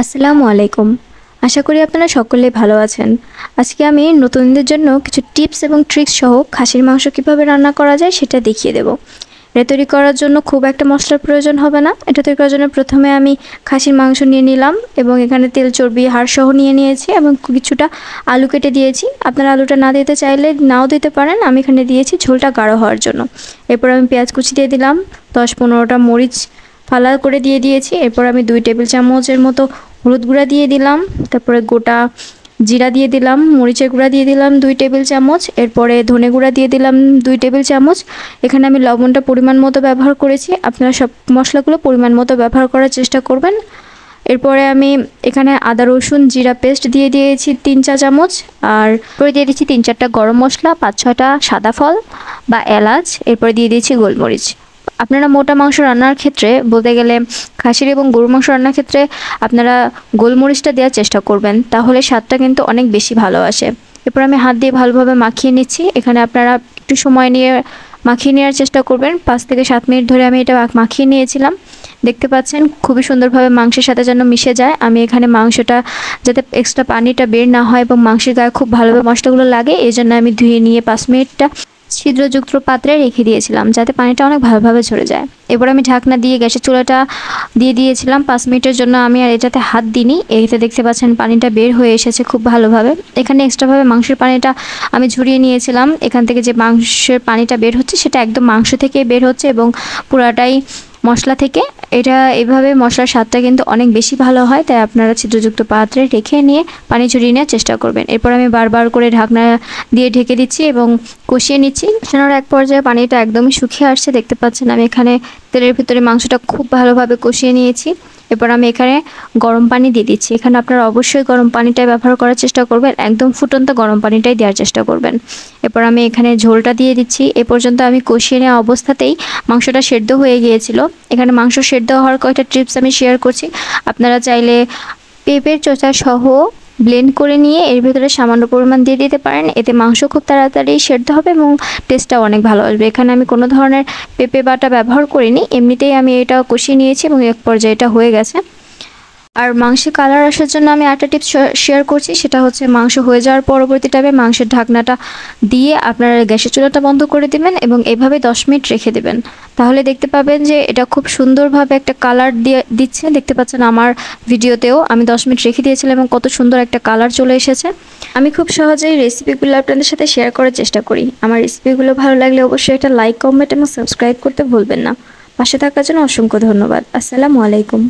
আসসালামু আলাইকুম। আশা করি আপনারা সকলেই ভালো আছেন। আজকে আমি নতুনদের জন্য কিছু টিপস এবং ট্রিক্স সহ খাসির মাংস কিভাবে রান্না করা যায় সেটা দেখিয়ে দেব। এটা তৈরি করার জন্য খুব একটা মশলার প্রয়োজন হবে না। এটা তৈরি করার জন্য প্রথমে আমি খাসির মাংস নিয়ে নিলাম এবং এখানে তেল চর্বি হাড় সহ নিয়ে নিয়েছি এবং কিছুটা আলু কেটে দিয়েছি। আপনারা আলুটা না দিতে চাইলে নাও দিতে পারেন। আমি এখানে দিয়েছি ঝোলটা গাঢ় হওয়ার জন্য। এরপর আমি পেঁয়াজ কুচি দিয়ে দিলাম, 10-15টা মরিচ ফালা করে দিয়ে দিয়েছি। এরপর আমি 2 টেবিল চামচের মতো হলুদ গুঁড়া দিয়ে দিলাম, তারপরে গোটা জিরা দিয়ে দিলাম, মরিচের গুঁড়া দিয়ে দিলাম 2 টেবিল চামচ, এরপরে ধনে গুঁড়া দিয়ে দিলাম 2 টেবিল চামচ। এখানে আমি লবণটা পরিমাণ মতো ব্যবহার করেছি। আপনারা সব মশলাগুলো পরিমাণ মতো ব্যবহার করার চেষ্টা করবেন। এরপরে আমি এখানে আদা রসুন জিরা পেস্ট দিয়ে দিয়েছি 3 চা চামচ, আর পরে দিয়ে দিচ্ছি 3-4টা গরম মশলা, 5-6টা সাদা ফল বা এলাচ, এরপরে দিয়ে দিয়েছি গোলমরিচ। আপনারা মোটা মাংস রান্নার ক্ষেত্রে বলতে গেলে খাসির এবং গরুর মাংস রান্নার ক্ষেত্রে আপনারা গোলমরিচটা দেওয়ার চেষ্টা করবেন, তাহলে স্বাদটা কিন্তু অনেক বেশি ভালো আসে। এরপর আমি হাত দিয়ে ভালোভাবে মাখিয়ে নিচ্ছি। এখানে আপনারা একটু সময় নিয়ে মাখিয়ে নেওয়ার চেষ্টা করবেন। 5 থেকে 7 মিনিট ধরে আমি এটা মাখিয়ে নিয়েছিলাম। দেখতে পাচ্ছেন খুবই সুন্দরভাবে মাংসের সাথে যেন মিশে যায়। আমি এখানে মাংসটা যাতে এক্সট্রা পানিটা বের না হয় এবং মাংসের গায়ে খুব ভালোভাবে মশলাগুলো লাগে, এই জন্য আমি ধুয়ে নিয়ে 5 মিনিটটা ছিদ্রযুক্ত পাত্রে রেখে দিয়েছিলাম যাতে পানিটা অনেক ভালোভাবে ঝরে যায়। এবার আমি ঢাকনা দিয়ে গ্যাসের চুলাটা দিয়ে দিয়েছিলাম 5 মিনিটের জন্য। আমি আর এটাতে হাত দিইনি। এতে দেখতে পাচ্ছেন পানিটা বের হয়ে এসেছে খুব ভালোভাবে। এখানে এক্সট্রাভাবে মাংসের পানিটা আমি ঝরিয়ে নিয়েছিলাম। এখান থেকে যে মাংসের পানিটা বের হচ্ছে সেটা একদম মাংস থেকে বের হচ্ছে এবং পুরাটাই মশলা থেকে। এটা এভাবে মশলার স্বাদটা কিন্তু অনেক বেশি ভালো হয়, তাই আপনারা ছিদ্রযুক্ত পাত্রে রেখে নিয়ে পানি ঝরিয়ে নেওয়ার চেষ্টা করবেন। এরপর আমি বারবার করে ঢাকনা দিয়ে ঢেকে দিচ্ছি এবং কষিয়ে নিচ্ছি। কষানোর এক পর্যায়ে পানিটা একদমই শুকিয়ে আসছে। দেখতে পাচ্ছেন আমি এখানে তেলের ভিতরে মাংসটা খুব ভালোভাবে কষিয়ে নিয়েছি। এরপর আমি এখানে গরম পানি দিয়ে দিচ্ছি। এখানে আপনারা অবশ্যই গরম পানিটাই ব্যবহার করার চেষ্টা করবেন, একদম ফুটন্ত গরম পানিটাই দেওয়ার চেষ্টা করবেন। এরপর আমি এখানে ঝোলটা দিয়ে দিচ্ছি। এ পর্যন্ত আমি কষিয়ে নেওয়া অবস্থাতেই মাংসটা সেদ্ধ হয়ে গিয়েছিল। এখানে মাংস সেদ্ধ হওয়ার কয়েকটা টিপস আমি শেয়ার করছি। আপনারা চাইলে পেঁপের চোচা সহ ব্লেন্ড করে নিয়ে এর ভিতরে সামান্য পরিমাণ দিয়ে দিতে পারেন। এতে মাংস খুব তাড়াতাড়ি সেদ্ধ হবে এবং টেস্টটাও অনেক ভালো আসবে। এখানে আমি কোনো ধরনের পেঁপে বাটা ব্যবহার করিনি, এমনিতেই আমি এটা কষিয়ে নিয়েছি এবং এক পর্যায়ে এটা হয়ে গেছে। আর মাংসে কালার আসার জন্য আমি একটা টিপস শেয়ার করছি, সেটা হচ্ছে মাংস হয়ে যাওয়ার পরবর্তী টাইমে মাংসের ঢাকনাটা দিয়ে আপনারা গ্যাসের চুলাটা বন্ধ করে দিবেন এবং এভাবে 10 মিনিট রেখে দেবেন। তাহলে দেখতে পাবেন যে এটা খুব সুন্দরভাবে একটা কালার দিচ্ছে। দেখতে পাচ্ছেন আমার ভিডিওতেও আমি 10 মিনিট রেখে দিয়েছিলাম এবং কত সুন্দর একটা কালার চলে এসেছে। আমি খুব সহজেই রেসিপিগুলো আপনাদের সাথে শেয়ার করার চেষ্টা করি। আমার রেসিপিগুলো ভালো লাগলে অবশ্যই একটা লাইক, কমেন্ট এবং সাবস্ক্রাইব করতে ভুলবেন না। পাশে থাকার জন্য অসংখ্য ধন্যবাদ। আসসালামু আলাইকুম।